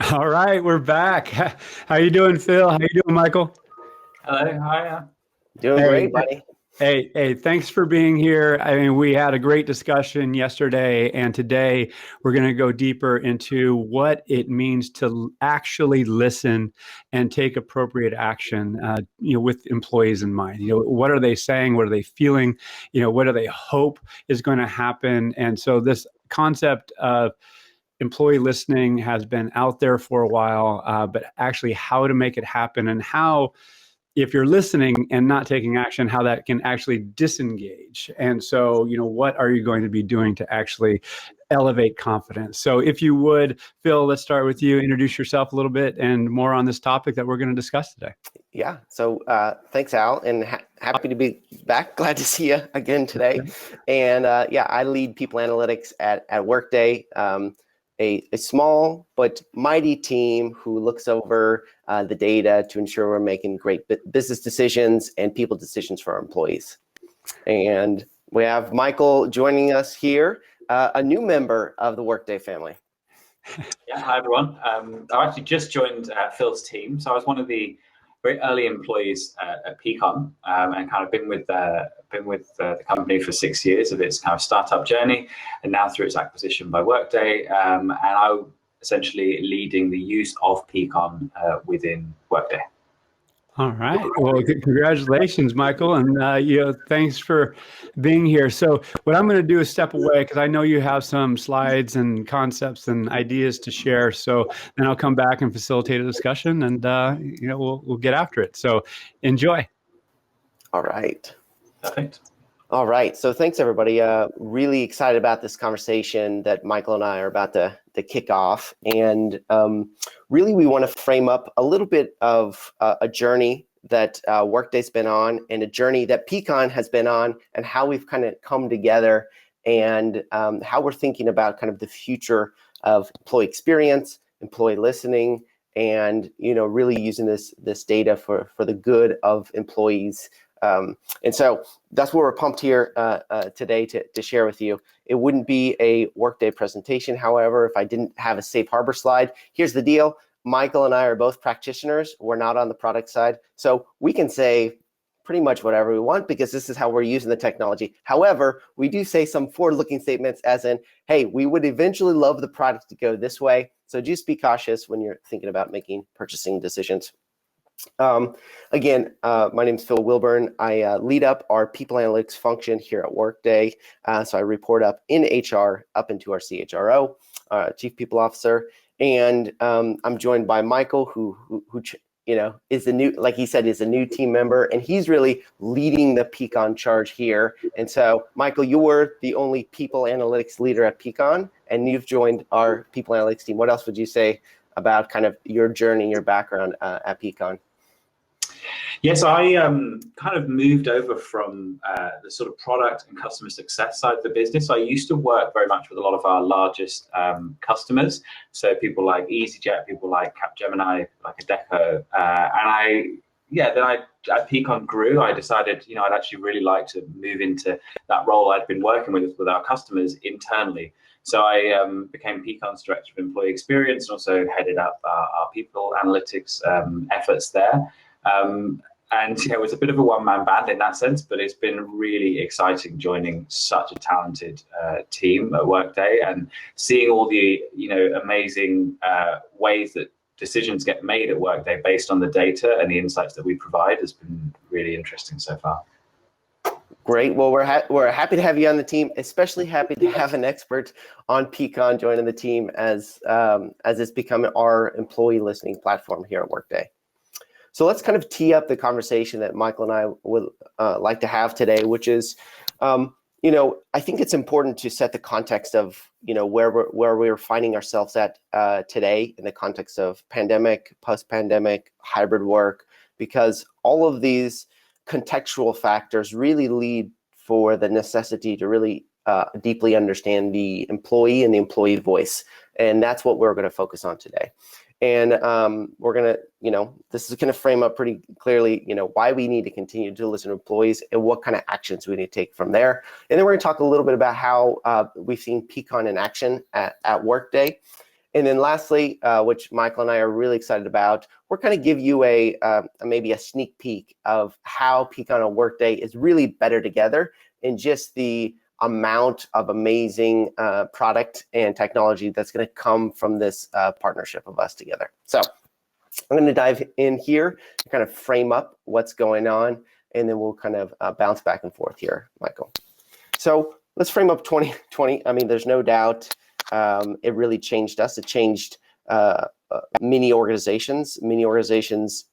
All right, we're back. How you doing, Phil? How you doing, Michael? Hello, hi. Doing Hey, great, buddy. hey, thanks for being here. I mean, we had a great discussion yesterday, and today we're going to go deeper into what it means to actually listen and take appropriate action, with employees in mind. What are they saying? What are they feeling? What do they hope is going to happen? And so this concept of employee listening has been out there for a while, but actually how to make it happen and how, if you're listening and not taking action, how that can actually disengage. And so, what are you going to be doing to actually elevate confidence? So if you would, Phil, let's start with you. Introduce yourself a little bit and more on this topic that we're going to discuss today. Yeah. So thanks, Al, and happy to be back. Glad to see you again today. And yeah, I lead people analytics at Workday, a small but mighty team who looks over the data to ensure we're making great business decisions and people decisions for our employees. And we have Michael joining us here, a new member of the Workday family. Yeah, hi everyone. I actually just joined Phil's team, so I was one of the very early employees at Peakon, and kind of been with the company for 6 years of its kind of startup journey, and now through its acquisition by Workday, and I'm essentially leading the use of Peakon within Workday. All right. Well, congratulations, Michael, and thanks for being here. So, what I'm going to do is step away because I know you have some slides and concepts and ideas to share. So then I'll come back and facilitate a discussion, and we'll get after it. So, enjoy. All right. Perfect. All right. So thanks, everybody. Really excited about this conversation that Michael and I are about to kick off. And really, we want to frame up a little bit of a journey that Workday's been on and a journey that Peakon has been on and how we've kind of come together and how we're thinking about kind of the future of employee experience, employee listening, and really using this data for the good of employees. And so that's what we're pumped here today to share with you. It wouldn't be a Workday presentation, however, if I didn't have a safe harbor slide. Here's the deal. Michael and I are both practitioners. We're not on the product side. So we can say pretty much whatever we want because this is how we're using the technology. However, we do say some forward-looking statements as in, hey, we would eventually love the product to go this way. So just be cautious when you're thinking about making purchasing decisions. Again, my name is Phil Willburn. I lead up our people analytics function here at Workday. So I report up in HR, up into our CHRO, Chief People Officer. And I'm joined by Michael, who is the new, like he said, is a new team member, and he's really leading the Peakon charge here. And so, Michael, you were the only people analytics leader at Peakon, and you've joined our people analytics team. What else would you say about kind of your journey, your background at Peakon? Yes, I kind of moved over from the sort of product and customer success side of the business. I used to work very much with a lot of our largest customers, so people like EasyJet, people like Capgemini, like Adecco, at Peakon grew. I decided, I'd actually really like to move into that role. I'd been working with our customers internally. So I became Peakon's Director of Employee Experience and also headed up our people analytics efforts there. And it was a bit of a one-man band in that sense, but it's been really exciting joining such a talented team at Workday and seeing all the amazing ways that decisions get made at Workday based on the data and the insights that we provide has been really interesting so far. Great. Well, we're happy to have you on the team, especially happy to have an expert on Peakon joining the team as it's become our employee listening platform here at Workday. So let's kind of tee up the conversation that Michael and I would like to have today, which is, I think it's important to set the context of, where we're finding ourselves at today in the context of pandemic, post-pandemic, hybrid work, because all of these contextual factors really lead for the necessity to really deeply understand the employee and the employee voice. And that's what we're going to focus on today. And we're going to, this is going to frame up pretty clearly, why we need to continue to listen to employees and what kind of actions we need to take from there. And then we're going to talk a little bit about how we've seen Peakon in action at Workday. And then lastly, which Michael and I are really excited about, we're going to give you maybe a sneak peek of how Peakon and Workday is really better together, and just the amount of amazing product and technology that's going to come from this partnership of us together. So I'm going to dive in here to kind of frame up what's going on, and then we'll kind of bounce back and forth here, Michael. So let's frame up 2020. I mean, there's no doubt it really changed us. It changed many organizations. Many organizations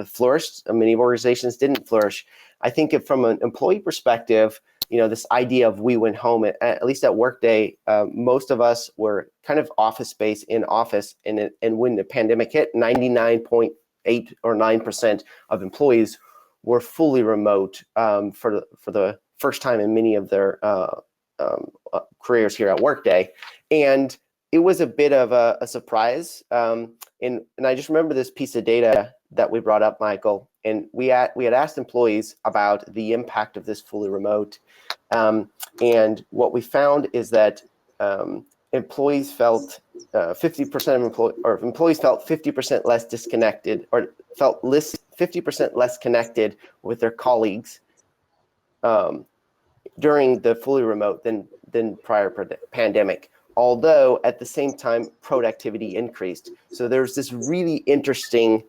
flourished. Many organizations didn't flourish. I think from an employee perspective, this idea of we went home, at least at Workday, most of us were kind of office space in office. And when the pandemic hit, 99.8 or 9% of employees were fully remote for the first time in many of their careers here at Workday. And it was a bit of a surprise. And I just remember this piece of data that we brought up, Michael, and we had asked employees about the impact of this fully remote. And what we found is that employees felt 50% of employees felt 50% less disconnected, or felt 50% less connected with their colleagues during the fully remote than prior pandemic. Although at the same time, productivity increased. So there's this really interesting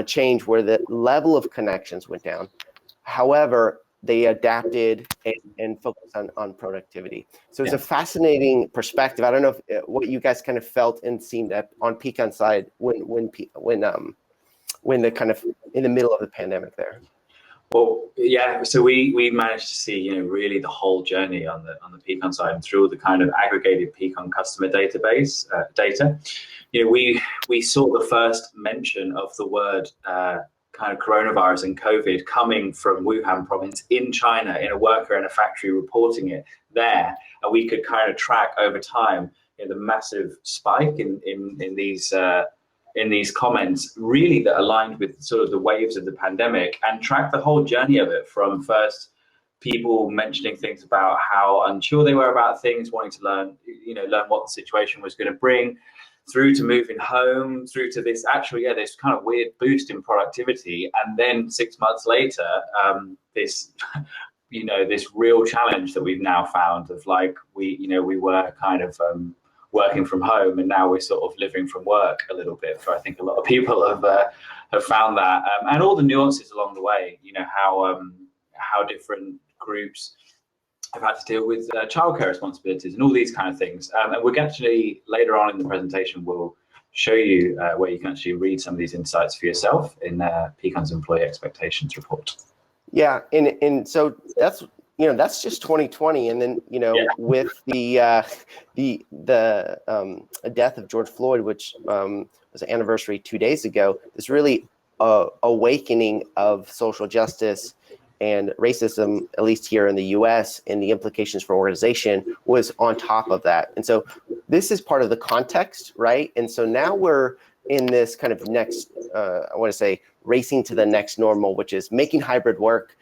change where the level of connections went down. However, they adapted and focused on productivity. So it's a fascinating perspective. I don't know what you guys kind of felt and seen on Peakon's side when the kind of in the middle of the pandemic there. Well, yeah. So we managed to see, really the whole journey on the Peakon side, and through the kind of aggregated Peakon customer database data. We saw the first mention of the word kind of coronavirus and COVID coming from Wuhan province in China, in a worker in a factory reporting it there, and we could kind of track over time the massive spike in these comments, really that aligned with sort of the waves of the pandemic, and track the whole journey of it, from first people mentioning things about how unsure they were about things, wanting to learn what the situation was going to bring, through to moving home, through to this this kind of weird boost in productivity. And then 6 months later, this real challenge that we've now found of we were kind of working from home, and now we're sort of living from work a little bit. For I think a lot of people have found that, and all the nuances along the way. How different groups have had to deal with childcare responsibilities and all these kind of things. And we're actually later on in the presentation we'll show you where you can actually read some of these insights for yourself in Peakon's Employee Expectations Report. Yeah, and so that's just 2020, and then with the death of George Floyd, which was an anniversary 2 days ago, this really awakening of social justice and racism, at least here in the U.S., and the implications for organization was on top of that. And so this is part of the context, right? And so now we're in this kind of next, I want to say, racing to the next normal, which is making hybrid work.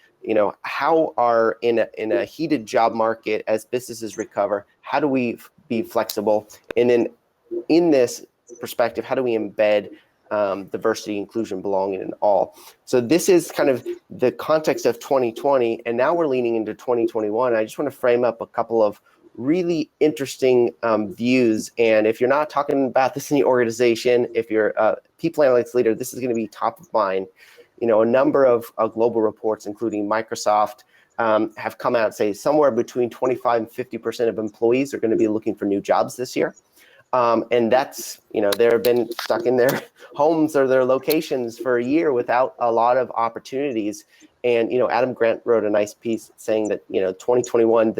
How are in a heated job market as businesses recover, how do we be flexible? And then in this perspective, how do we embed diversity, inclusion, belonging in all? So this is kind of the context of 2020, and now we're leaning into 2021. I just want to frame up a couple of really interesting views. And if you're not talking about this in the organization, if you're a people analytics leader, this is going to be top of mind. A number of global reports, including Microsoft, have come out and say somewhere between 25 and 50% of employees are going to be looking for new jobs this year. And that's, they've been stuck in their homes or their locations for a year without a lot of opportunities. And, Adam Grant wrote a nice piece saying that, 2021,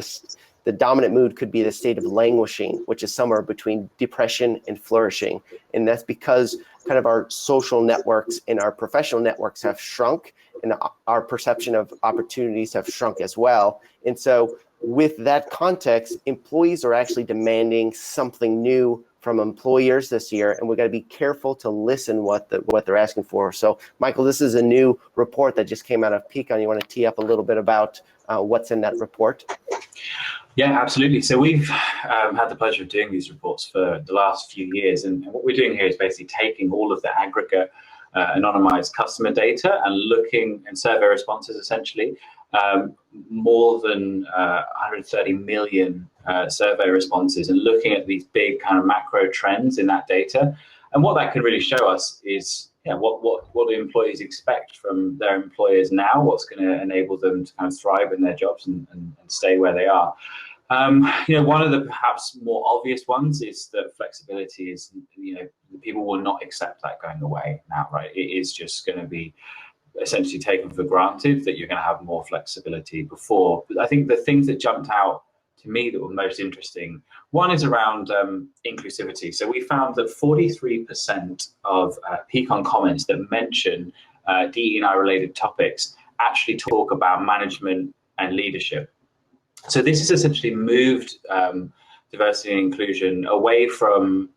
the dominant mood could be the state of languishing, which is somewhere between depression and flourishing. And that's because kind of our social networks and our professional networks have shrunk, and our perception of opportunities have shrunk as well. And so with that context, employees are actually demanding something new from employers this year, and we've got to be careful to listen what they're asking for. So, Michael, this is a new report that just came out of Peakon. You want to tee up a little bit about what's in that report? Yeah, absolutely. So we've had the pleasure of doing these reports for the last few years, and what we're doing here is basically taking all of the aggregate anonymized customer data and looking and survey responses, essentially, more than 130 million survey responses, and looking at these big kind of macro trends in that data. And what that can really show us is, yeah, what do employees expect from their employers now? What's going to enable them to kind of thrive in their jobs and stay where they are? One of the perhaps more obvious ones is that flexibility is, people will not accept that going away now, right? It is just going to be essentially taken for granted that you're going to have more flexibility before. But I think the things that jumped out to me that were most interesting, one is around inclusivity. So we found that 43% of Peakon comments that mention DE&I related topics actually talk about management and leadership. So this has essentially moved diversity and inclusion away from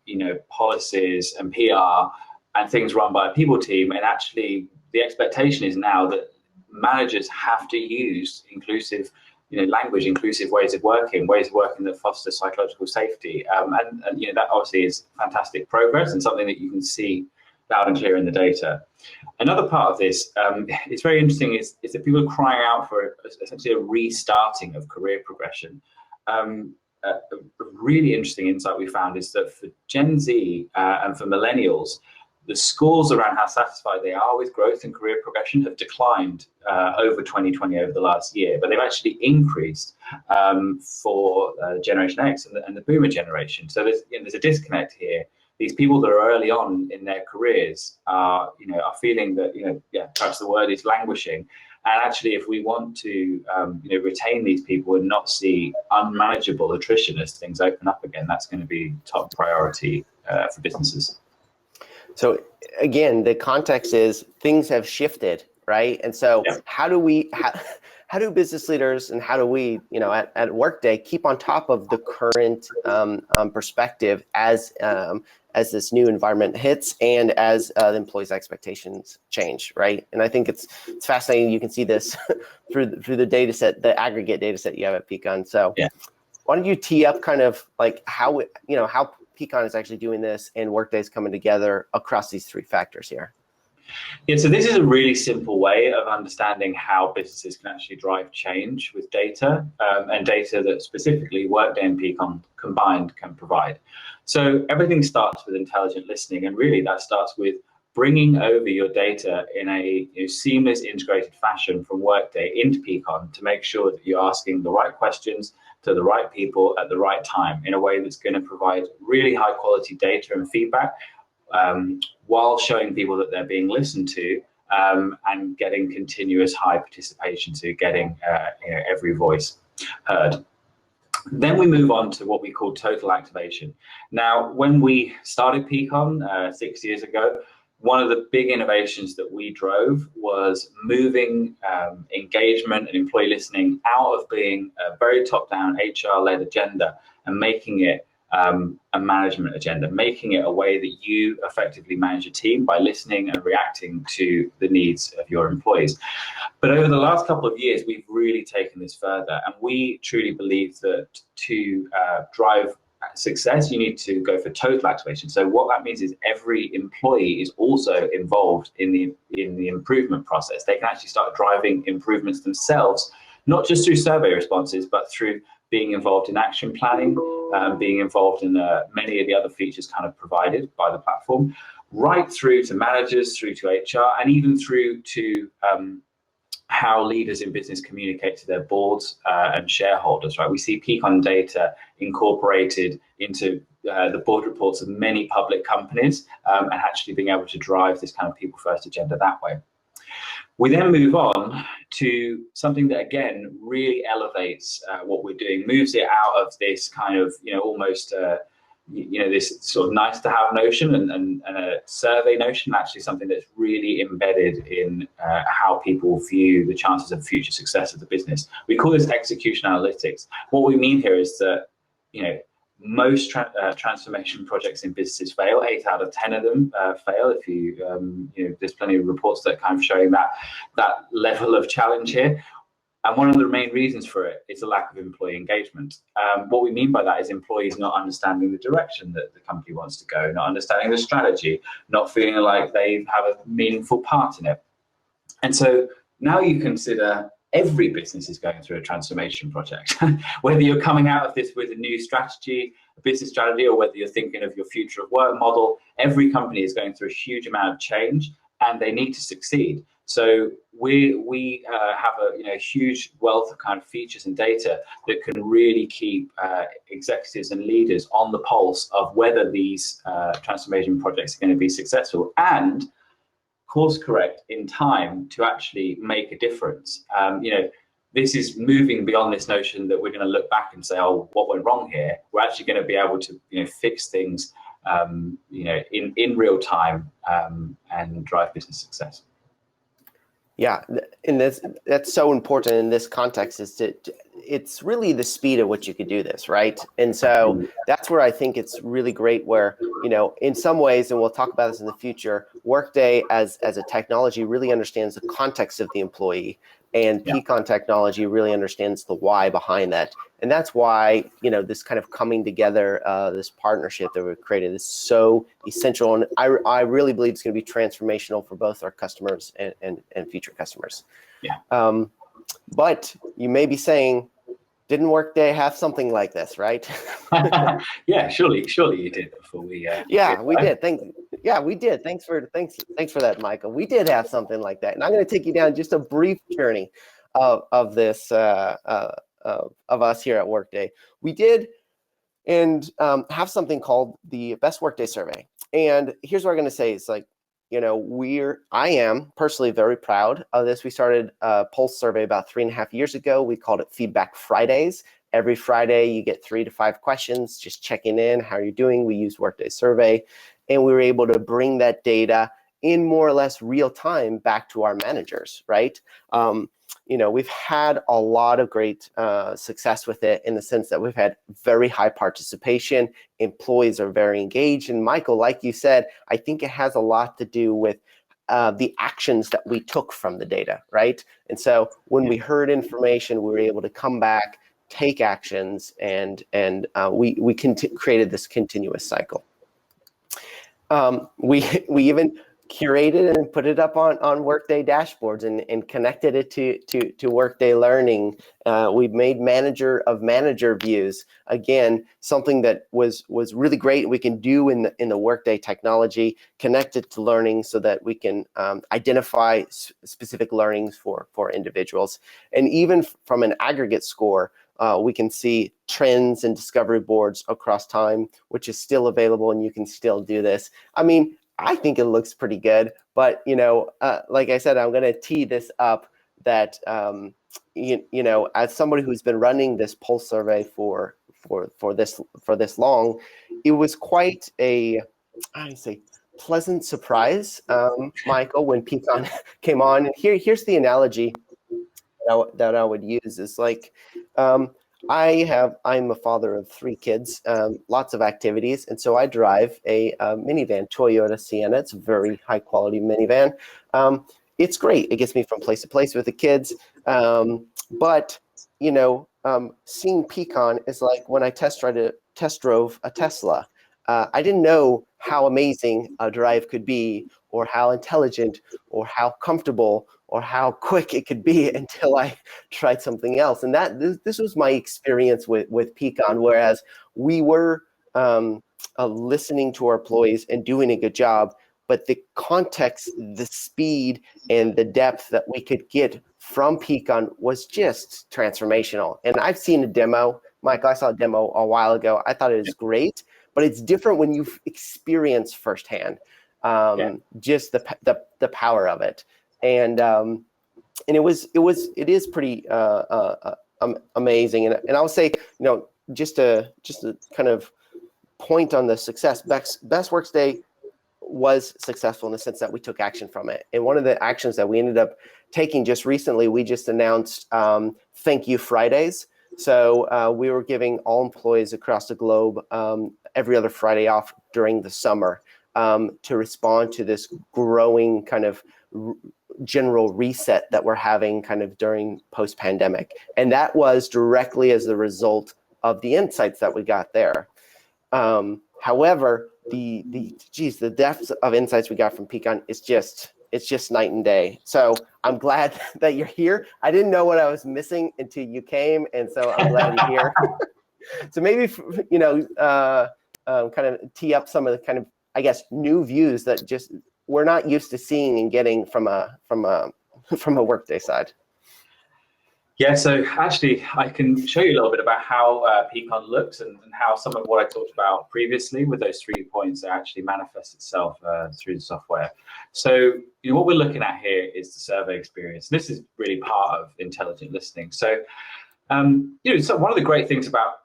policies and PR and things run by a people team, and actually the expectation is now that managers have to use inclusive language, inclusive ways of working that foster psychological safety, and that obviously is fantastic progress and something that you can see loud and clear in the data. Another part of this, it's very interesting, is that people are crying out for essentially a restarting of career progression. A really interesting insight we found is that for Gen Z and for millennials, the scores around how satisfied they are with growth and career progression have declined over 2020, over the last year, but they've actually increased for Generation X and the Boomer generation. So there's a disconnect here. These people that are early on in their careers are feeling that, perhaps the word is languishing. And actually, if we want to, retain these people and not see unmanageable attrition as things open up again, that's going to be top priority for businesses. So again, the context is things have shifted, right? And so how do business leaders and how do we, at Workday keep on top of the current perspective as this new environment hits and as the employees' expectations change, right? And I think it's fascinating. You can see this through the data set, the aggregate data set you have at Peakon. So why don't you tee up kind of like how Peakon is actually doing this and Workday's coming together across these three factors here? Yeah, so this is a really simple way of understanding how businesses can actually drive change with data, and data that specifically Workday and Peakon combined can provide. So everything starts with intelligent listening, and really that starts with bringing over your data in a seamless, integrated fashion from Workday into Peakon to make sure that you're asking the right questions to the right people at the right time in a way that's going to provide really high quality data and feedback, while showing people that they're being listened to, and getting continuous high participation, to getting every voice heard. Then we move on to what we call total activation. Now, when we started Peakon 6 years ago, one of the big innovations that we drove was moving engagement and employee listening out of being a very top-down HR-led agenda and making it a management agenda, making it a way that you effectively manage a team by listening and reacting to the needs of your employees. But over the last couple of years, we've really taken this further, and we truly believe that to drive success, you need to go for total activation. So what that means is every employee is also involved in the improvement process. They can actually start driving improvements themselves, not just through survey responses, but through being involved in action planning, being involved in many of the other features kind of provided by the platform, right through to managers, through to HR, and even through to how leaders in business communicate to their boards and shareholders, right? We see Peakon data incorporated into the board reports of many public companies, and actually being able to drive this kind of people-first agenda that way. We then move on to something that, again, really elevates what we're doing, moves it out of this kind of, almost, this sort of nice to have notion and a survey notion, actually something that's really embedded in how people view the chances of future success of the business. We call this execution analytics. What we mean here is that, most transformation projects in businesses fail. 8 out of 10 of them fail. If there's plenty of reports that kind of showing that level of challenge here. And one of the main reasons for it is a lack of employee engagement. What we mean by that is employees not understanding the direction that the company wants to go, not understanding the strategy, not feeling like they have a meaningful part in it. And so now you consider every business is going through a transformation project. Whether you're coming out of this with a new strategy, a business strategy, or whether you're thinking of your future of work model, every company is going through a huge amount of change, and they need to succeed. So we have a huge wealth of kind of features and data that can really keep executives and leaders on the pulse of whether these transformation projects are going to be successful, and course correct in time to actually make a difference. This is moving beyond this notion that we're going to look back and say, oh, what went wrong here? We're actually going to be able to fix things in real time and drive business success. Yeah, and that's so important in this context, is it's really the speed at which you could do this, right? And so that's where I think it's really great where, in some ways, and we'll talk about this in the future, Workday as a technology really understands the context of the employee, and Peakon technology really understands the why behind that. And that's why, this kind of coming together, this partnership that we've created is so essential. And I really believe it's going to be transformational for both our customers and future customers. Yeah. But you may be saying, didn't Workday have something like this, right? Yeah, surely you did before we. Yeah, we did. We did. Thanks for that, Michael. We did have something like that, and I'm going to take you down just a brief journey of this of us here at Workday. We did and have something called the Best Workday Survey, and here's what I'm going to say: is like, I am personally very proud of this. We started a pulse survey about 3.5 years ago. We called it Feedback Fridays. Every Friday, you get 3 to 5 questions, just checking in, how are you doing? We use Workday Survey, and we were able to bring that data in more or less real time back to our managers, right? We've had a lot of great success with it in the sense that we've had very high participation. Employees are very engaged. And Michael, like you said, I think it has a lot to do with the actions that we took from the data, right? And so when we heard information, we were able to come back, take actions, and we created this continuous cycle. We even curated and put it up on Workday dashboards and connected it to Workday Learning. We've made manager views. Again, something that was really great. We can do in the Workday technology, connect it to learning so that we can identify specific learnings for individuals. And even from an aggregate score, we can see trends and discovery boards across time, which is still available, and you can still do this. I mean, I think it looks pretty good, but like I said, I'm going to tee this up that as somebody who's been running this pulse survey for this long, it was quite a pleasant surprise, Michael, when Peakon came on. And here's the analogy that I would use is like, I'm a father of 3 kids, lots of activities, and so I drive a minivan, Toyota Sienna. It's a very high quality minivan. It's great. It gets me from place to place with the kids. But seeing Peakon is like when I test drove a Tesla. I didn't know how amazing a drive could be, or how intelligent, or how comfortable, or how quick it could be until I tried something else. And this was my experience with Peakon, whereas we were listening to our employees and doing a good job, but the context, the speed, and the depth that we could get from Peakon was just transformational. And I've seen a demo. Michael, I saw a demo a while ago. I thought it was great, but it's different when you've experienced firsthand just the power of it. And it is pretty amazing. And I would say, just to kind of point on the success, Best Workday was successful in the sense that we took action from it. And one of the actions that we ended up taking just recently, we just announced Thank You Fridays. So we were giving all employees across the globe every other Friday off during the summer to respond to this growing kind of general reset that we're having kind of during post-pandemic. And that was directly as a result of the insights that we got there. However, the depth of insights we got from Peakon is just night and day. So I'm glad that you're here. I didn't know what I was missing until you came, and so I'm glad you're here. So maybe, you know, kind of tee up some of the kind of, I guess, new views that just we're not used to seeing and getting from a Workday side. Yeah, so actually, I can show you a little bit about how Peakon looks and how some of what I talked about previously with those 3 points actually manifests itself through the software. So, you know, what we're looking at here is the survey experience. This is really part of intelligent listening. So, you know, so one of the great things about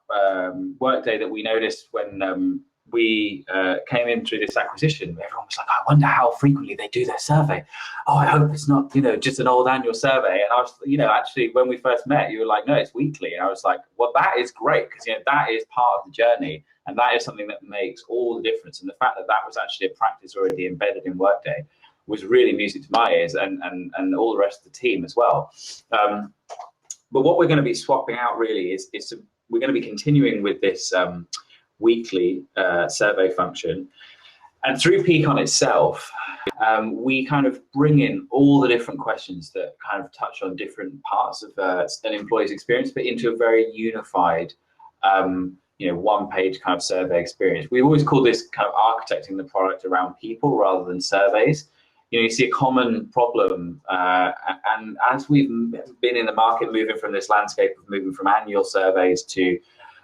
Workday that we noticed when we came in through this acquisition, everyone was like, I wonder how frequently they do their survey. Oh, I hope it's not, you know, just an old annual survey. And I was, you know, actually, when we first met, you were like, no, it's weekly. And I was like, well, that is great, because, you know, that is part of the journey. And that is something that makes all the difference. And the fact that that was actually a practice already embedded in Workday was really music to my ears, and all the rest of the team as well. But what we're going to be swapping out really is we're going to be continuing with this weekly survey function. And through Peakon itself, we kind of bring in all the different questions that kind of touch on different parts of an employee's experience, but into a very unified, you know, one-page kind of survey experience. We always call this kind of architecting the product around people rather than surveys. You know, you see a common problem, and as we've been in the market, moving from this landscape of moving from annual surveys to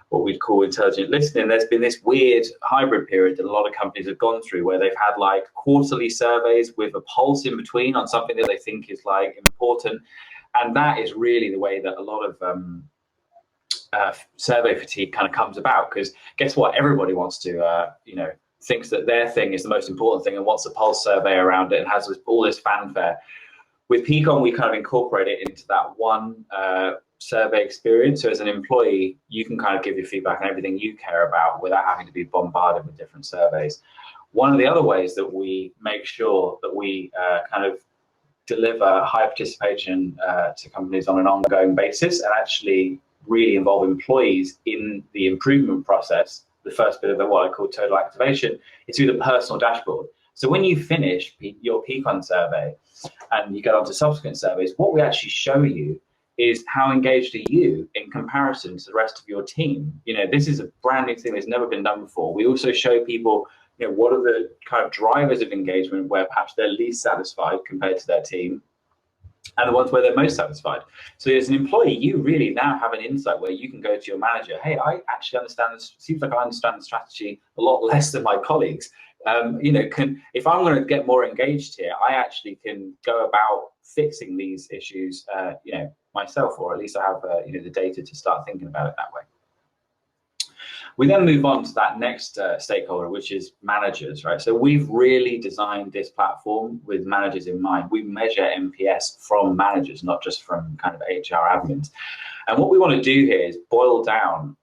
what we'd call intelligent listening, there's been this weird hybrid period that a lot of companies have gone through, where they've had like quarterly surveys with a pulse in between on something that they think is like important. And that is really the way that a lot of survey fatigue kind of comes about, because guess what? Everybody wants to, you know, thinks that their thing is the most important thing and wants a pulse survey around it and has all this fanfare. With Peakon, we kind of incorporate it into that one survey experience. So as an employee, you can kind of give your feedback on everything you care about without having to be bombarded with different surveys. One of the other ways that we make sure that we kind of deliver high participation to companies on an ongoing basis and actually really involve employees in the improvement process, the first bit of what I call total activation, is through the personal dashboard. So when you finish your Peakon survey and you get onto subsequent surveys, what we actually show you is how engaged are you in comparison to the rest of your team. You know, this is a brand new thing that's never been done before. We also show people, you know, what are the kind of drivers of engagement where perhaps they're least satisfied compared to their team, and the ones where they're most satisfied. So as an employee, you really now have an insight where you can go to your manager, hey, I actually understand this, seems like I understand the strategy a lot less than my colleagues. You know, if I'm going to get more engaged here, I actually can go about fixing these issues, you know, myself, or at least I have, you know, the data to start thinking about it that way. We then move on to that next stakeholder, which is managers, right? So we've really designed this platform with managers in mind. We measure NPS from managers, not just from kind of HR admins. And what we want to do here is boil down,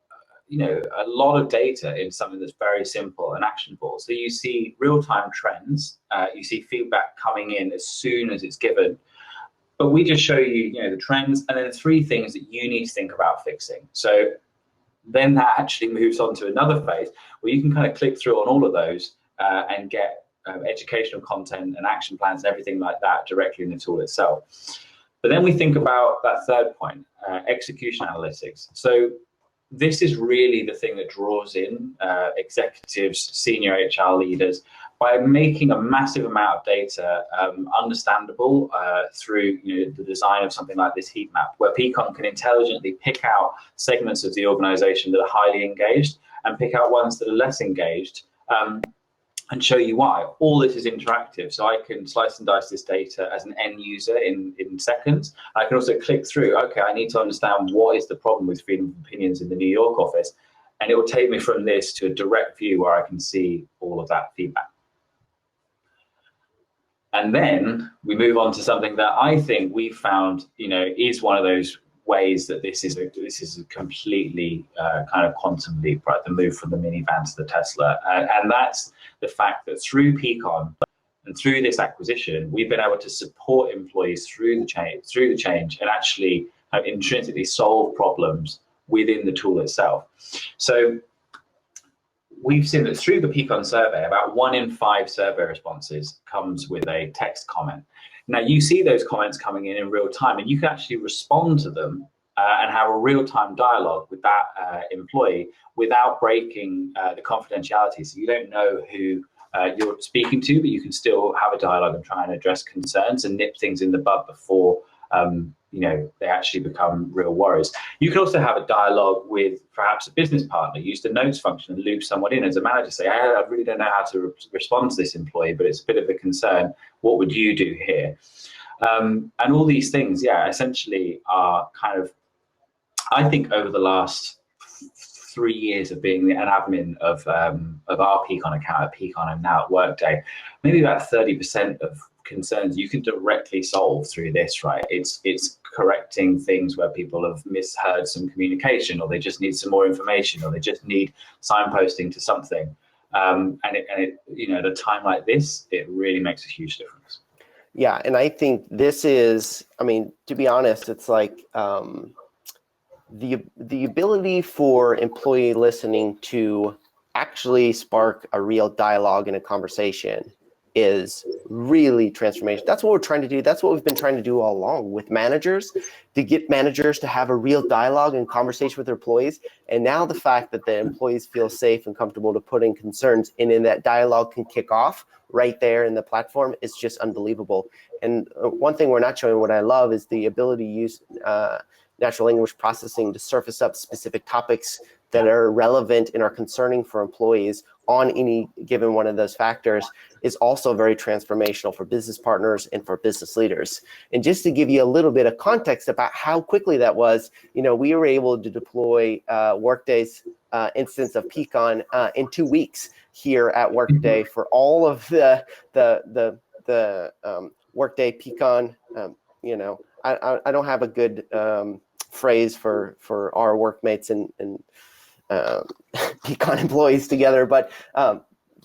you know, a lot of data in something that's very simple and actionable. So you see real-time trends, you see feedback coming in as soon as it's given, but we just show you, you know, the trends and then 3 things that you need to think about fixing. So then that actually moves on to another phase where you can kind of click through on all of those and get educational content and action plans and everything like that directly in the tool itself. But then we think about that third point, execution analytics. So this is really the thing that draws in executives, senior HR leaders, by making a massive amount of data understandable through, you know, the design of something like this heat map, where Peakon can intelligently pick out segments of the organization that are highly engaged and pick out ones that are less engaged, and show you why. All this is interactive, so I can slice and dice this data as an end user in seconds. I can also click through, okay, I need to understand what is the problem with freedom of opinions in the New York office, and it will take me from this to a direct view where I can see all of that feedback. And then we move on to something that I think we've found, you know, is one of those ways that this is a completely kind of quantum leap, right? The move from the minivan to the Tesla, and that's the fact that through Peakon, And through this acquisition, we've been able to support employees through the change, and actually intrinsically solve problems within the tool itself. So we've seen that through the Peakon survey, about 1 in 5 survey responses comes with a text comment. Now, you see those comments coming in real time, and you can actually respond to them and have a real-time dialogue with that employee without breaking the confidentiality. So you don't know who you're speaking to, but you can still have a dialogue and try and address concerns and nip things in the bud before they actually become real worries. You can also have a dialogue with perhaps a business partner, use the notes function and loop someone in as a manager, say, I really don't know how to respond to this employee, but it's a bit of a concern. What would you do here? And all these things, essentially are kind of, I think over the last 3 years of being an admin of our Peakon account at Peakon and now at Workday, maybe about 30% of concerns you can directly solve through this, right? It's correcting things where people have misheard some communication, or they just need some more information, or they just need signposting to something. And it at a time like this, it really makes a huge difference. Yeah, and I think this is, to be honest, it's like the ability for employee listening to actually spark a real dialogue in a conversation is really transformational. That's what we're trying to do. That's what we've been trying to do all along with managers, to get managers to have a real dialogue and conversation with their employees. And now the fact that the employees feel safe and comfortable to put in concerns, and then that dialogue can kick off right there in the platform is just unbelievable. And one thing we're not showing, what I love, is the ability to use natural language processing to surface up specific topics that are relevant and are concerning for employees on any given one of those factors is also very transformational for business partners and for business leaders. And just to give you a little bit of context about how quickly that was, we were able to deploy Workday's instance of Peakon in 2 weeks here at Workday for all of the Workday Peakon. I don't have a good phrase for our workmates and Peakon employees together, but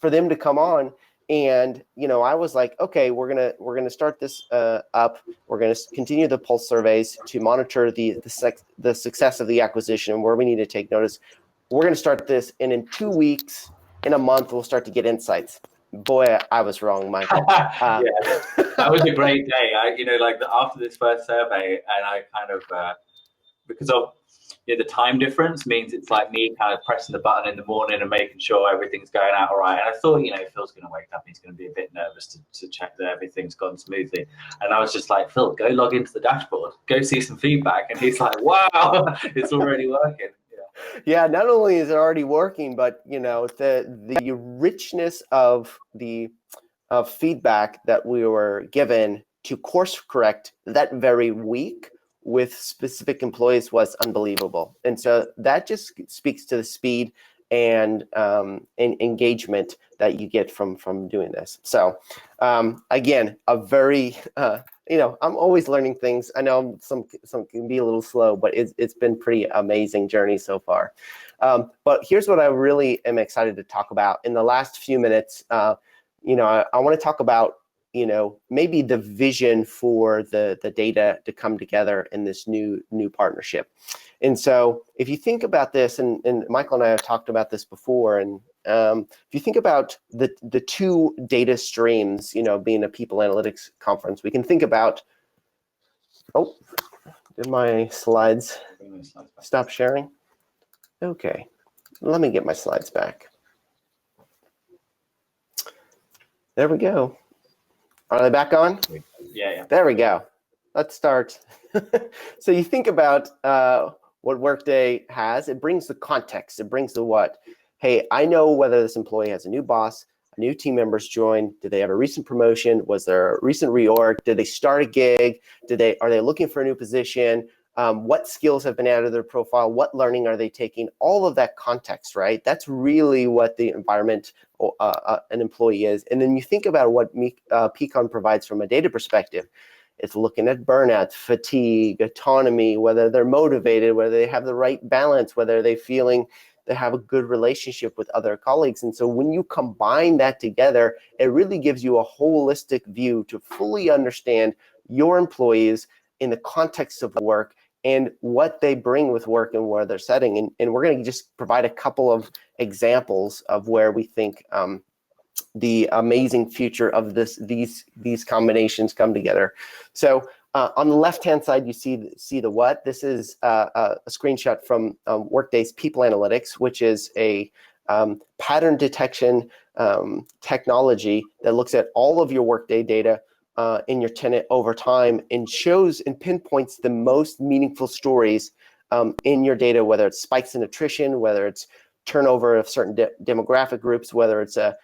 for them to come on, and I was like, okay, we're gonna start this up. We're gonna continue the pulse surveys to monitor the success of the acquisition, where we need to take notice. We're gonna start this, and in 2 weeks, in a month, we'll start to get insights. Boy, I was wrong, Michael. Yeah, that was a great day. After this first survey, and I kind of because of the time difference means it's like me kind of pressing the button in the morning and making sure everything's going out all right. And I thought, Phil's going to wake up and he's going to be a bit nervous to check that everything's gone smoothly. And I was just like, Phil, go log into the dashboard, go see some feedback. And he's like, wow, it's already working. Yeah, not only is it already working, but the richness of the feedback that we were given to course correct that very week with specific employees was unbelievable. And so that just speaks to the speed and engagement that you get from doing this. So again, a very I'm always learning things. I know some can be a little slow, but it's been pretty amazing journey so far. But here's what I really am excited to talk about in the last few minutes. I want to talk about maybe the vision for the data to come together in this new partnership. And so if you think about this, and Michael and I have talked about this before, and if you think about the two data streams, being a people analytics conference, we can think about, did my slides stop sharing? Okay, let me get my slides back. There we go. Are they back on? Yeah. There we go. Let's start. So you think about what Workday has. It brings the context. It brings the what. Hey, I know whether this employee has a new boss, new team members joined. Did they have a recent promotion? Was there a recent reorg? Did they start a gig? Are they looking for a new position? What skills have been added to their profile? What learning are they taking? All of that context, right? That's really what the environment an employee is. And then you think about what Peakon provides from a data perspective. It's looking at burnout, fatigue, autonomy, whether they're motivated, whether they have the right balance, whether they're feeling to have a good relationship with other colleagues. And so when you combine that together, it really gives you a holistic view to fully understand your employees in the context of work and what they bring with work and where they're setting. And we're going to just provide a couple of examples of where we think the amazing future of these combinations come together. So on the left-hand side, you see the what. This is a screenshot from Workday's People Analytics, which is a pattern detection technology that looks at all of your Workday data in your tenant over time and shows and pinpoints the most meaningful stories in your data, whether it's spikes in attrition, whether it's turnover of certain demographic groups, whether it's a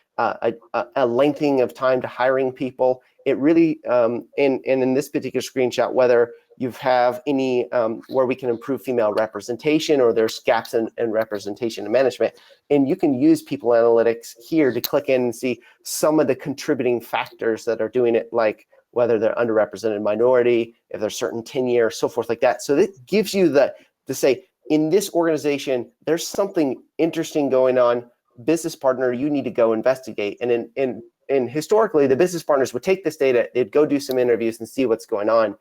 lengthening of time to hiring people. It really, and in this particular screenshot, whether you have any where we can improve female representation or there's gaps in representation and management. And you can use People Analytics here to click in and see some of the contributing factors that are doing it, like whether they're underrepresented minority, if there's certain tenure, so forth like that. So it gives you to say, in this organization, there's something interesting going on. Business partner, you need to go investigate. And historically, the business partners would take this data, they'd go do some interviews and see what's going on.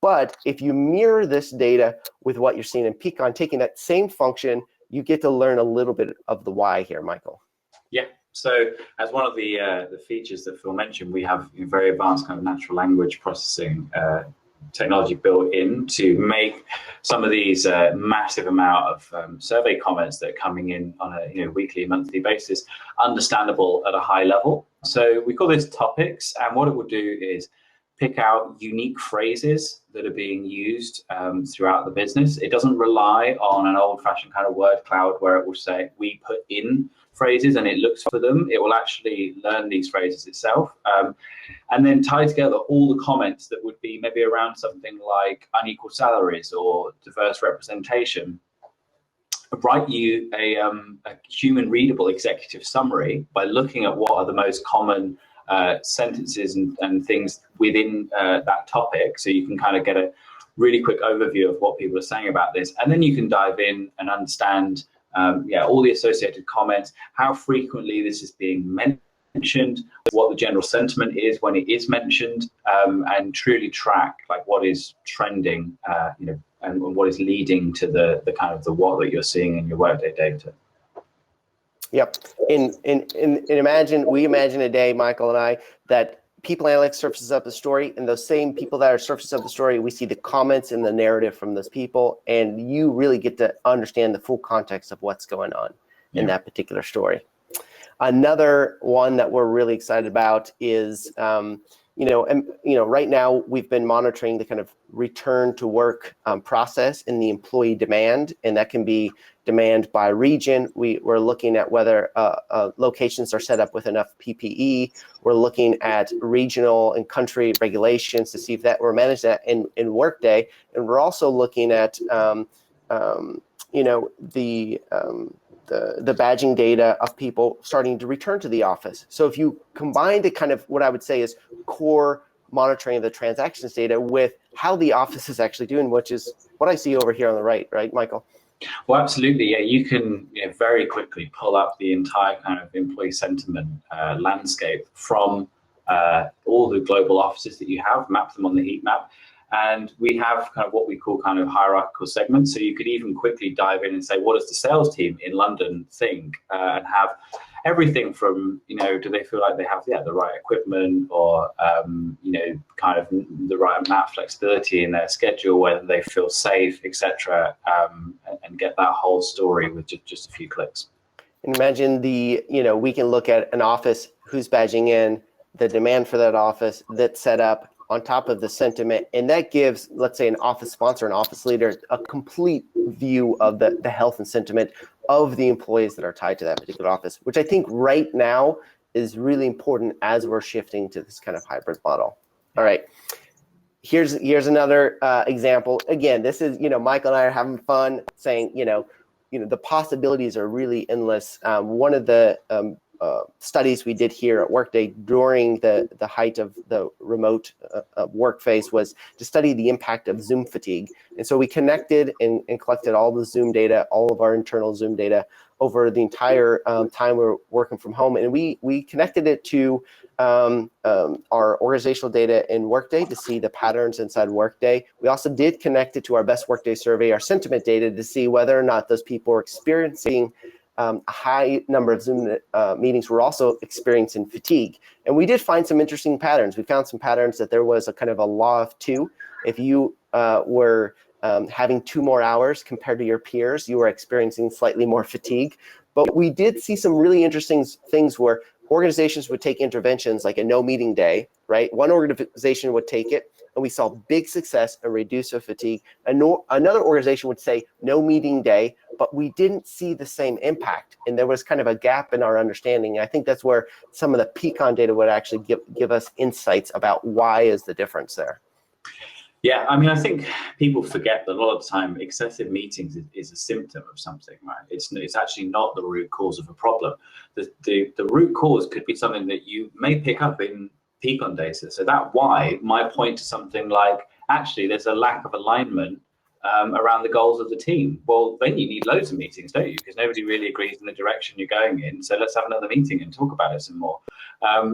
But if you mirror this data with what you're seeing in Peakon, taking that same function, you get to learn a little bit of the why here, Michael. Yeah. So as one of the features that Phil mentioned, we have very advanced kind of natural language processing technology built in to make some of these massive amount of survey comments that are coming in on a weekly, monthly basis understandable at a high level. So we call this topics, and what it will do is pick out unique phrases that are being used throughout the business. It doesn't rely on an old-fashioned kind of word cloud where it will say we put in phrases and it looks for them. It will actually learn these phrases itself and then tie together all the comments that would be maybe around something like unequal salaries or diverse representation. Write you a human readable executive summary by looking at what are the most common sentences and things within that topic, so you can kind of get a really quick overview of what people are saying about this, and then you can dive in and understand all the associated comments, how frequently this is being mentioned, what the general sentiment is when it is mentioned, and truly track like what is trending, and what is leading to the kind of the what that you're seeing in your Workday data. Yep. And imagine a day, Michael and I, that People Analytics surfaces up a story, and those same people that are surfaces up the story, we see the comments and the narrative from those people, and you really get to understand the full context of what's going on in that particular story. Another one that we're really excited about is, right now we've been monitoring the kind of return to work process and the employee demand, and that can be demand by region. We're looking at whether locations are set up with enough PPE. We're looking at regional and country regulations to see if that we're managed that in Workday, and we're also looking at the badging data of people starting to return to the office. So if you combine the kind of what I would say is core monitoring of the transactions data with how the office is actually doing, which is what I see over here on the right, Michael? Well, absolutely. Yeah, you can very quickly pull up the entire kind of employee sentiment landscape from all the global offices that you have, map them on the heat map. And we have kind of what we call kind of hierarchical segments. So you could even quickly dive in and say, what does the sales team in London think? And have everything from, do they feel like they have the right equipment, or, kind of the right amount of flexibility in their schedule, whether they feel safe, etc., and get that whole story with just a few clicks. And imagine we can look at an office who's badging in, the demand for that office that's set up, on top of the sentiment, and that gives, let's say, an office sponsor, an office leader, a complete view of the health and sentiment of the employees that are tied to that particular office, which I think right now is really important as we're shifting to this kind of hybrid model. All right, here's another example. Again, this is, Michael and I are having fun saying, the possibilities are really endless. One of the studies we did here at Workday during the height of the remote work phase was to study the impact of Zoom fatigue. And so we connected and collected all the Zoom data, all of our internal Zoom data over the entire time we were working from home. And we connected it to our organizational data in Workday to see the patterns inside Workday. We also did connect it to our best Workday survey, our sentiment data, to see whether or not those people were experiencing a high number of Zoom meetings were also experiencing fatigue. And we did find some interesting patterns. We found some patterns that there was a kind of a law of two. If you were having 2 more hours compared to your peers, you were experiencing slightly more fatigue. But we did see some really interesting things where organizations would take interventions like a no meeting day, right? One organization would take it, and we saw big success and reduce of fatigue. Another organization would say no meeting day, but we didn't see the same impact. And there was kind of a gap in our understanding. I think that's where some of the Peakon data would actually give us insights about why is the difference there. Yeah, I mean, I think people forget that a lot of the time excessive meetings is a symptom of something, right? It's actually not the root cause of a problem. The root cause could be something that you may pick up in Peakon data. So that why might point to something like, actually, there's a lack of alignment around the goals of the team. Well, then you need loads of meetings, don't you? Because nobody really agrees in the direction you're going in. So let's have another meeting and talk about it some more.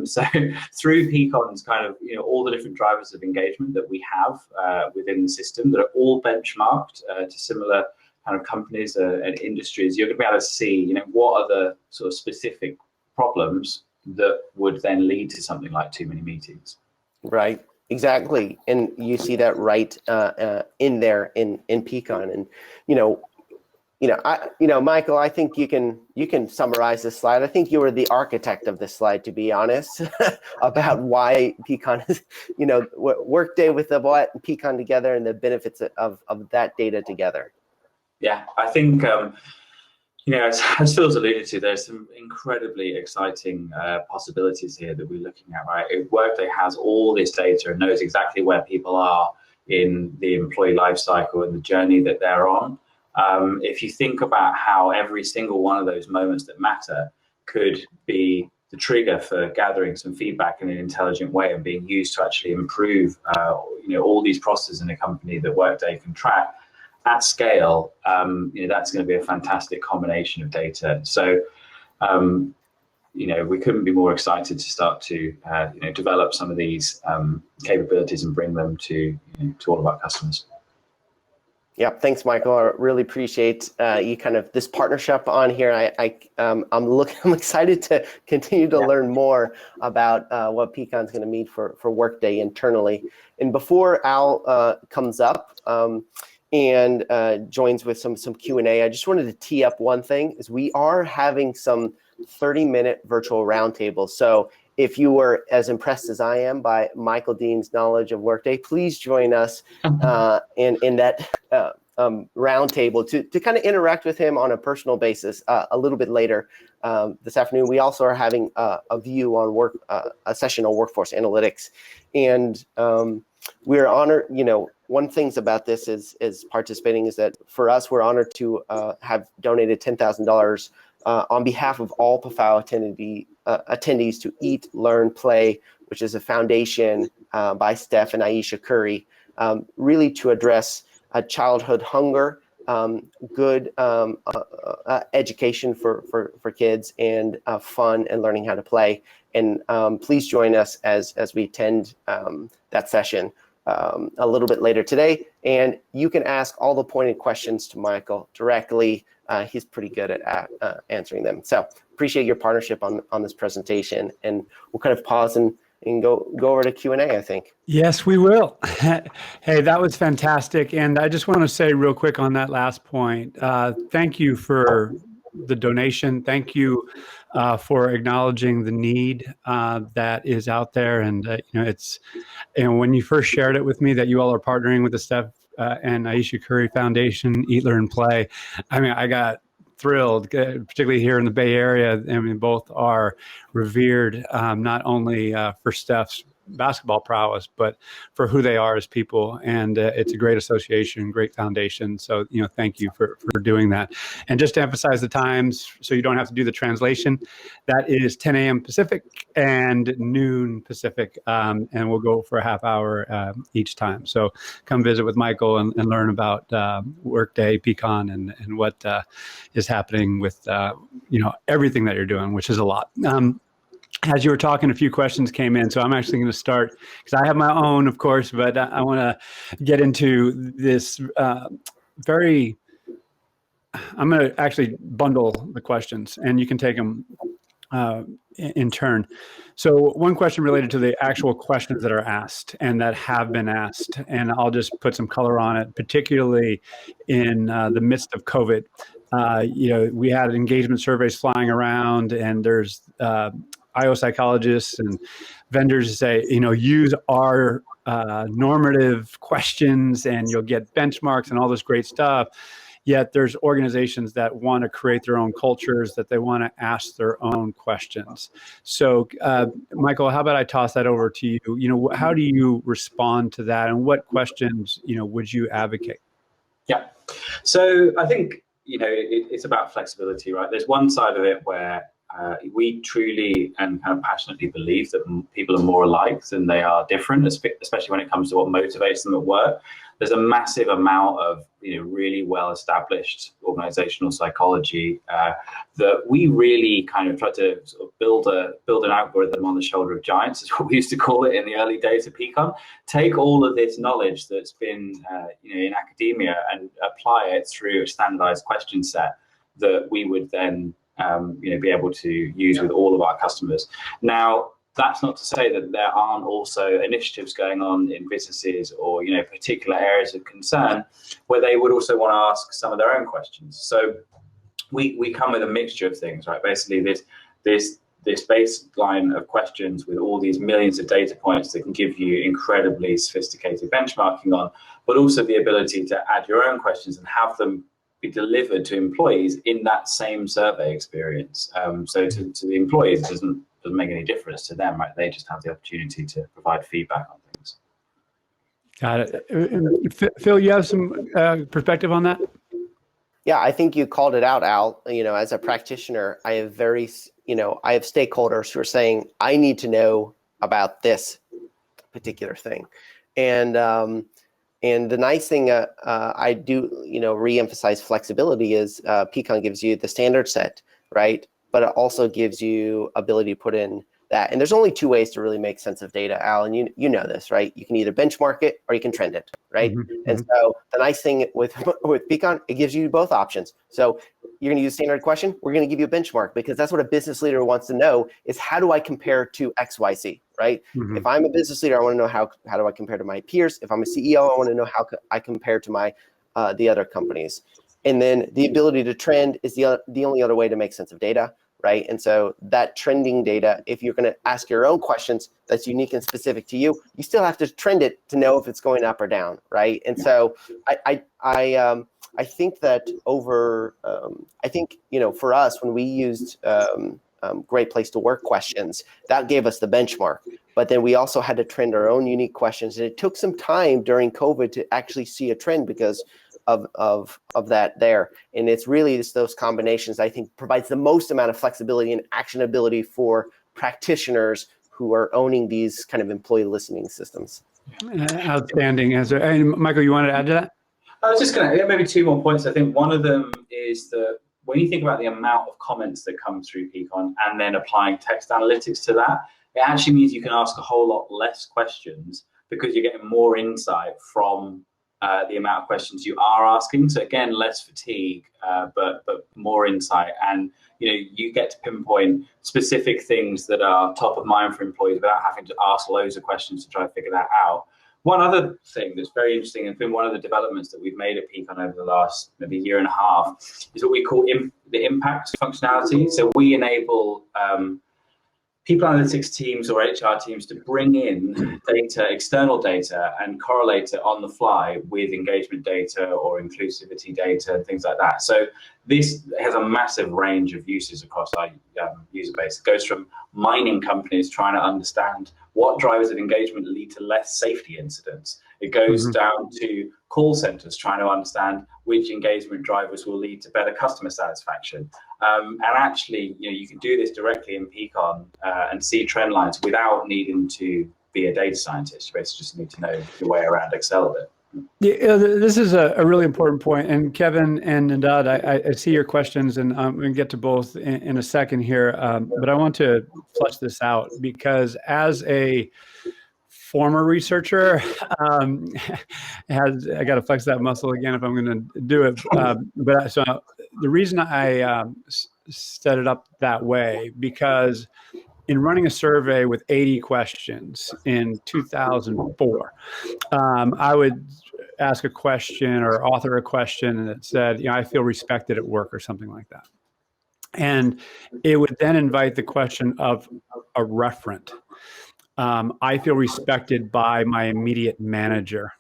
So through Peakon's kind of, all the different drivers of engagement that we have within the system that are all benchmarked to similar kind of companies and industries, you're going to be able to see, what are the sort of specific problems that would then lead to something like too many meetings. Right. Exactly, and you see that right in there in Peakon, and Michael, I think you can summarize this slide. I think you were the architect of this slide, to be honest, about why Peakon is, Workday with the what and Peakon together, and the benefits of that data together. Yeah, I think. As Phil's alluded to, there's some incredibly exciting possibilities here that we're looking at, right? If Workday has all this data and knows exactly where people are in the employee life cycle and the journey that they're on, if you think about how every single one of those moments that matter could be the trigger for gathering some feedback in an intelligent way and being used to actually improve, all these processes in a company that Workday can track, at scale, that's going to be a fantastic combination of data. So, we couldn't be more excited to start to, develop some of these capabilities and bring them to all of our customers. Yeah, thanks, Michael. I really appreciate you kind of this partnership on here. I'm excited to continue to learn more about what Peakon's going to mean for Workday internally. And before Al comes up, and joins with some Q&A. I just wanted to tee up one thing, is we are having some 30-minute virtual roundtables. So if you were as impressed as I am by Michael Dean's knowledge of Workday, please join us in that roundtable to kind of interact with him on a personal basis a little bit later this afternoon. We also are having a view on a session on workforce analytics. And we're honored, one things about this is participating is that for us, we're honored to have donated $10,000 on behalf of all PAFOW attendees to Eat, Learn, Play, which is a foundation by Steph and Aisha Curry, really to address childhood hunger, good education for kids, and fun and learning how to play. And please join us as we attend that session a little bit later today. And you can ask all the pointed questions to Michael directly. He's pretty good at answering them. So appreciate your partnership on this presentation. And we'll kind of pause and go over to Q&A, I think. Yes, we will. Hey, that was fantastic. And I just want to say real quick on that last point, thank you for the donation. Thank you for acknowledging the need that is out there. And, when you first shared it with me that you all are partnering with the Steph and Aisha Curry Foundation, Eat, Learn, Play, I got thrilled, particularly here in the Bay Area. Both are revered, not only for Steph's basketball prowess, but for who they are as people. And it's a great association, great foundation. So, thank you for doing that. And just to emphasize the times, so you don't have to do the translation, that is 10 a.m. Pacific and noon Pacific. And we'll go for a half hour each time. So come visit with Michael and learn about Workday, Pecan, and what is happening with, everything that you're doing, which is a lot. As you were talking, a few questions came in, so I'm actually going to start because I have my own, of course, but I want to get into this I'm going to actually bundle the questions, and you can take them in turn. So one question related to the actual questions that are asked and that have been asked, and I'll just put some color on it, particularly in the midst of COVID. We had engagement surveys flying around, and there's IO psychologists and vendors say, use our normative questions and you'll get benchmarks and all this great stuff. Yet there's organizations that want to create their own cultures, that they want to ask their own questions. So, Michael, how about I toss that over to you? How do you respond to that, and what questions, would you advocate? Yeah. So I think, it's about flexibility, right? There's one side of it where we truly and kind of passionately believe that people are more alike than they are different, especially when it comes to what motivates them at work. There's a massive amount of really well-established organizational psychology that we really kind of try to sort of build an algorithm on the shoulder of giants, is what we used to call it in the early days of Pecan. Take all of this knowledge that's been in academia and apply it through a standardized question set that we would then be able to use with all of our customers. Now, that's not to say that there aren't also initiatives going on in businesses or particular areas of concern where they would also want to ask some of their own questions. So we come with a mixture of things, right? Basically, this baseline of questions with all these millions of data points that can give you incredibly sophisticated benchmarking on, but also the ability to add your own questions and have them be delivered to employees in that same survey experience. So to the employees, it doesn't make any difference to them, right? They just have the opportunity to provide feedback on things. Got it. Phil, you have some perspective on that? Yeah, I think you called it out, Al. As a practitioner, I have I have stakeholders who are saying, I need to know about this particular thing. And the nice thing I do, reemphasize flexibility is Pecan gives you the standard set, right? But it also gives you ability to put in that. And there's only two ways to really make sense of data, Al, and you know this, right? You can either benchmark it or you can trend it, right? Mm-hmm. And so the nice thing with Pecan, it gives you both options. So you're going to use standard question, we're going to give you a benchmark, because that's what a business leader wants to know is, how do I compare to XYZ, right? Mm-hmm. If I'm a business leader, I want to know how do I compare to my peers. If I'm a CEO, I want to know how I compare to my the other companies. And then the ability to trend is the only other way to make sense of data, right? And so that trending data, if you're going to ask your own questions that's unique and specific to you, you still have to trend it to know if it's going up or down, right? And so I think that for us, when we used Great Place to Work questions, that gave us the benchmark. But then we also had to trend our own unique questions. And it took some time during COVID to actually see a trend because of that there. And it's really just those combinations, I think, provides the most amount of flexibility and actionability for practitioners who are owning these kind of employee listening systems. Outstanding answer. And Michael, you wanted to add to that? I was just going to maybe two more points. I think one of them is that when you think about the amount of comments that come through Pecan and then applying text analytics to that, it actually means you can ask a whole lot less questions because you're getting more insight from the amount of questions you are asking. So again, less fatigue, but more insight. And you get to pinpoint specific things that are top of mind for employees without having to ask loads of questions to try to figure that out. One other thing that's very interesting and been one of the developments that we've made at Pecan over the last maybe year and a half is what we call the impact functionality. So we enable people analytics teams or HR teams to bring in data, external data, and correlate it on the fly with engagement data or inclusivity data and things like that. So this has a massive range of uses across our user base. It goes from mining companies trying to understand what drivers of engagement lead to less safety incidents. It goes down to call centers trying to understand which engagement drivers will lead to better customer satisfaction. And actually, you can do this directly in Peakon and see trend lines without needing to be a data scientist. You basically just need to know your way around Excel a bit. Yeah, this is a really important point. And Kevin and Nandad, I see your questions, and I'm going to get to both in a second here. But I want to flesh this out because as a former researcher, I got to flex that muscle again if I'm going to do it. So the reason I set it up that way, because in running a survey with 80 questions in 2004, I would ask a question or author a question and it said, I feel respected at work or something like that. And it would then invite the question of a referent. I feel respected by my immediate manager.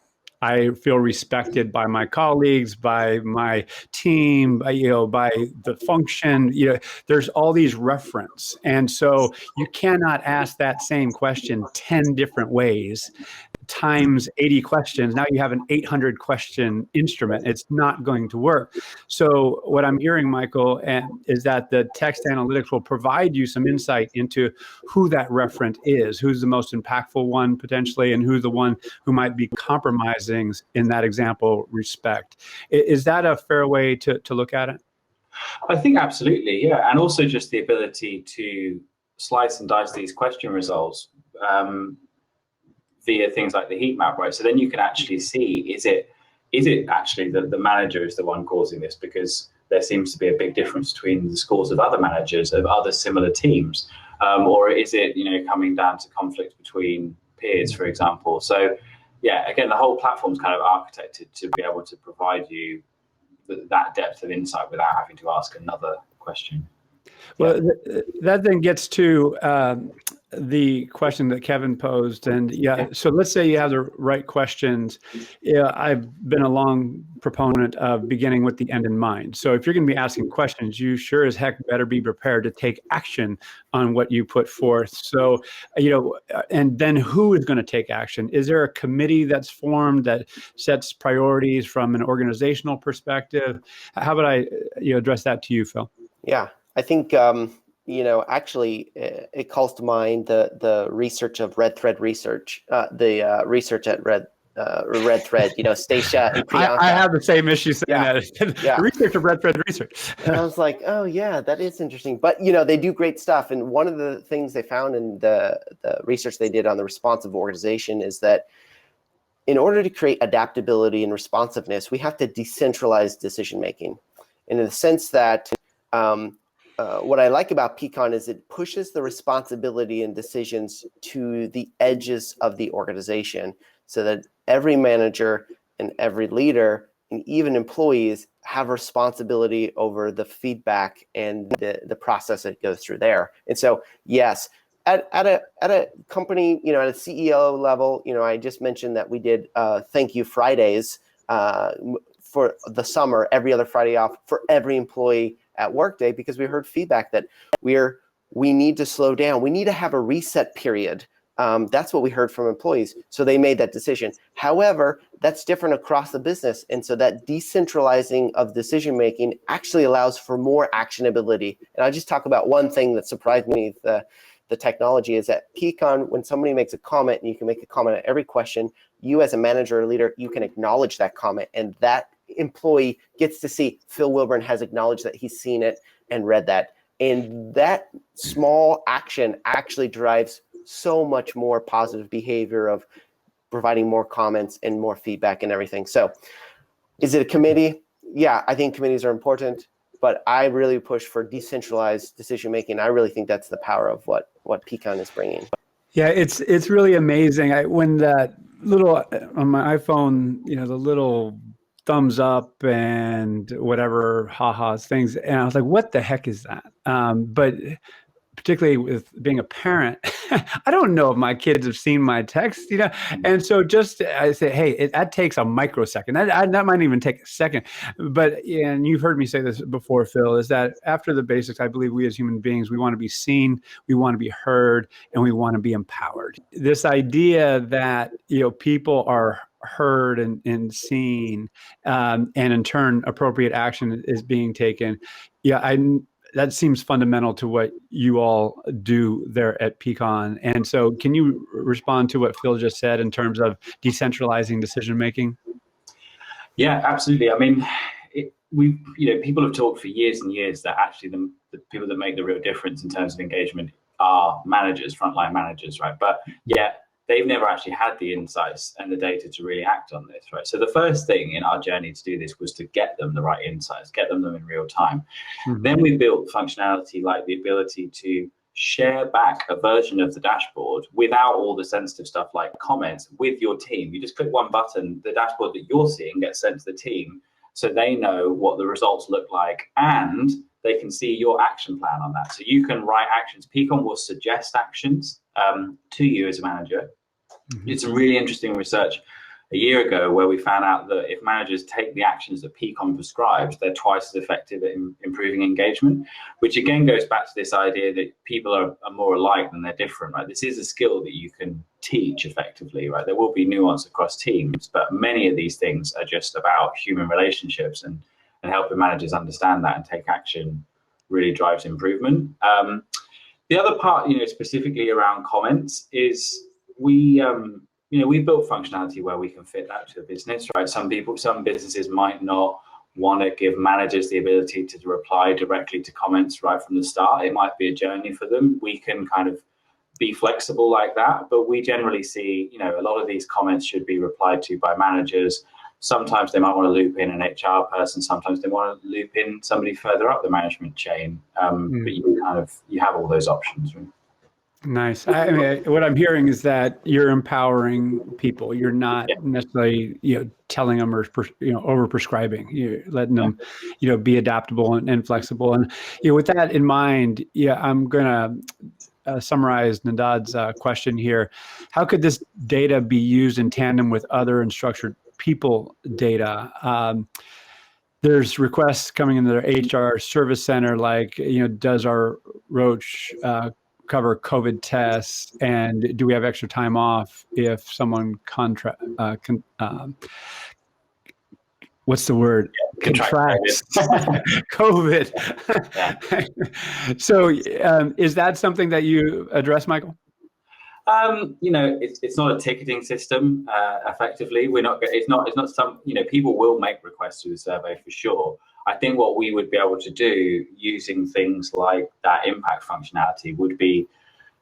I feel respected by my colleagues, by my team, by the function. There's all these reference. And so you cannot ask that same question 10 different ways times 80 questions. Now you have an 800 question instrument. It's not going to work. So what I'm hearing, Michael, is that the text analytics will provide you some insight into who that referent is, who's the most impactful one potentially, and who's the one who might be compromising in that example respect. Is that a fair way to look at it? I think absolutely, yeah. And also just the ability to slice and dice these question results via things like the heat map, right? So then you can actually see, is it actually that the manager is the one causing this, because there seems to be a big difference between the scores of other managers of other similar teams, or is it coming down to conflict between peers, for example? So yeah, again, the whole platform's kind of architected to be able to provide you that depth of insight without having to ask another question. Well, that then gets to the question that Kevin posed. And so let's say you have the right questions. I've been a long proponent of beginning with the end in mind. So if you're going to be asking questions, you sure as heck better be prepared to take action on what you put forth. So, and then who is going to take action? Is there a committee that's formed that sets priorities from an organizational perspective? How about I address that to you, Phil? Yeah. I think, actually, it calls to mind the research of Red Thread Research, the research at Red Thread, Stacia and Priyanka. I have the same issue saying that. Yeah. Research of Red Thread Research. And I was like, oh, yeah, that is interesting. But, they do great stuff. And one of the things they found in the research they did on the responsive organization is that in order to create adaptability and responsiveness, we have to decentralize decision-making. And in the sense that what I like about Peakon is it pushes the responsibility and decisions to the edges of the organization so that every manager and every leader and even employees have responsibility over the feedback and the process that goes through there. And so, yes, at a company, at a CEO level, I just mentioned that we did Thank You Fridays for the summer, every other Friday off for every employee at Workday, because we heard feedback that we need to slow down. We need to have a reset period. That's what we heard from employees. So they made that decision. However, that's different across the business. And so that decentralizing of decision-making actually allows for more actionability. And I'll just talk about one thing that surprised me, the technology, is that Peakon, when somebody makes a comment, and you can make a comment on every question, you as a manager or leader, you can acknowledge that comment, and that employee gets to see Phil Willburn has acknowledged that he's seen it and read that. And that small action actually drives so much more positive behavior of providing more comments and more feedback and everything. So is it a committee? Yeah, I think committees are important, but I really push for decentralized decision-making. I really think that's the power of what Peakon is bringing. Yeah, it's really amazing. When that little, on my iPhone, the little thumbs up and whatever, ha-has things. And I was like, what the heck is that? But particularly with being a parent, I don't know if my kids have seen my text, and so just I say, hey, that takes a microsecond. That might even take a second. But and you've heard me say this before, Phil, is that after the basics, I believe we as human beings, we want to be seen, we want to be heard, and we want to be empowered. This idea that people are heard and seen, and in turn appropriate action is being taken. That seems fundamental to what you all do there at Peakon. And so can you respond to what Phil just said in terms of decentralizing decision making? Yeah, absolutely. I mean, people have talked for years and years that actually the people that make the real difference in terms of engagement are managers, frontline managers, right? But yet they've never actually had the insights and the data to really act on this, right? So the first thing in our journey to do this was to get them the right insights, get them in real time. Mm-hmm. Then we built functionality like the ability to share back a version of the dashboard without all the sensitive stuff like comments with your team. You just click one button, the dashboard that you're seeing gets sent to the team so they know what the results look like and they can see your action plan on that. So you can write actions. Peakon will suggest actions to you as a manager. Mm-hmm. Did some really interesting research a year ago where we found out that if managers take the actions that Peakon prescribes, they're twice as effective at improving engagement, which again goes back to this idea that people are more alike than they're different, right? This is a skill that you can teach effectively, right? There will be nuance across teams, but many of these things are just about human relationships, and helping managers understand that and take action really drives improvement. The other part, specifically around comments is we built functionality where we can fit that to a business, right? Some businesses might not want to give managers the ability to reply directly to comments right from the start. It might be a journey for them. We can kind of be flexible like that, but we generally see, a lot of these comments should be replied to by managers. Sometimes they might want to loop in an HR person. Sometimes they want to loop in somebody further up the management chain. But you have all those options, right? Nice. I mean, what I'm hearing is that you're empowering people. You're not necessarily, telling them or, over prescribing. You're letting them, be adaptable and flexible. And, with that in mind, I'm going to summarize Nadad's question here. How could this data be used in tandem with other unstructured people data? There's requests coming into their HR service center, like, does our Roach cover COVID tests, and do we have extra time off if someone what's the word? Contracts COVID. So is that something that you address, Michael? It's not a ticketing system. Effectively, it's not some. People will make requests to the survey for sure. I think what we would be able to do using things like that impact functionality would be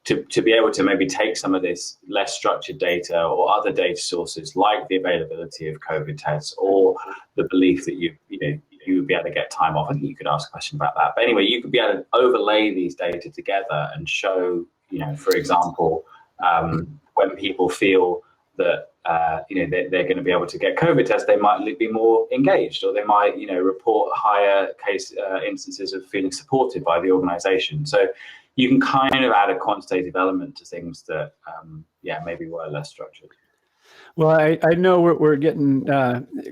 to be able to maybe take some of this less structured data or other data sources like the availability of COVID tests or the belief that you would be able to get time off. I think you could ask a question about that. But anyway, you could be able to overlay these data together and show, for example, when people feel that they're going to be able to get COVID tests, they might be more engaged, or they might report higher case instances of feeling supported by the organization. So you can kind of add a quantitative element to things that maybe were less structured. Well, I know we're getting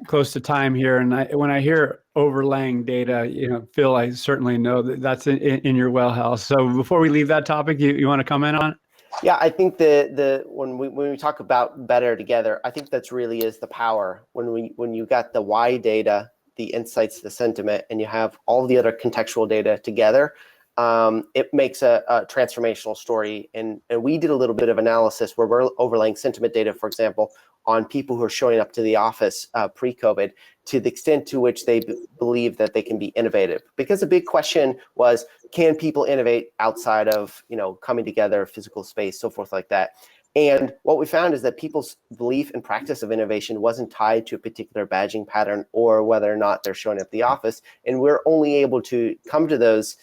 close to time here, and when I hear overlaying data, Phil, I certainly know that's in your wheelhouse. So before we leave that topic, you want to comment on it? Yeah, I think when we talk about better together, I think that's really is the power. When you got the why data, the insights, the sentiment, and you have all the other contextual data together, it makes a transformational story. And we did a little bit of analysis where we're overlaying sentiment data, for example, on people who are showing up to the office pre-COVID, to the extent to which they believe that they can be innovative. Because the big question was, can people innovate outside of coming together, physical space, so forth like that? And what we found is that people's belief and practice of innovation wasn't tied to a particular badging pattern or whether or not they're showing up at the office. And we're only able to come to those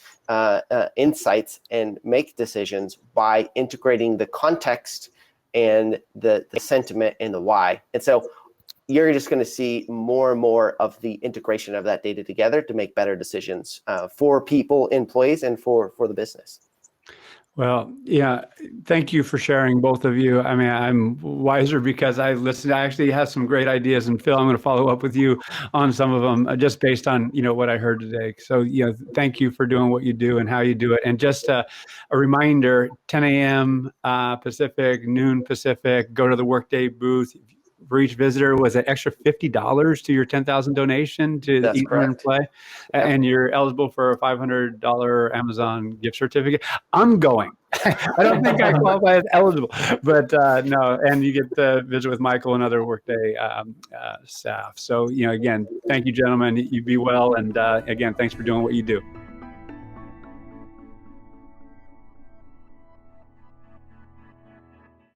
insights and make decisions by integrating the context and the sentiment and the why. And so you're just going to see more and more of the integration of that data together to make better decisions for people, employees, and for the business. Well, yeah, thank you for sharing, both of you. I mean, I'm wiser because I listened. I actually have some great ideas, and Phil, I'm going to follow up with you on some of them, just based on what I heard today. So, thank you for doing what you do and how you do it. And just a reminder: 10 a.m. Pacific, noon Pacific. Go to the Workday booth. For each visitor was an extra $50 to your 10,000 donation to That's Eat, Learn, correct. Play, Yep. and you're eligible for a $500 Amazon gift certificate. I'm going. I don't think I qualify as eligible, but no, and you get to visit with Michael and other Workday staff. So, again, thank you, gentlemen. You be well, and again, thanks for doing what you do.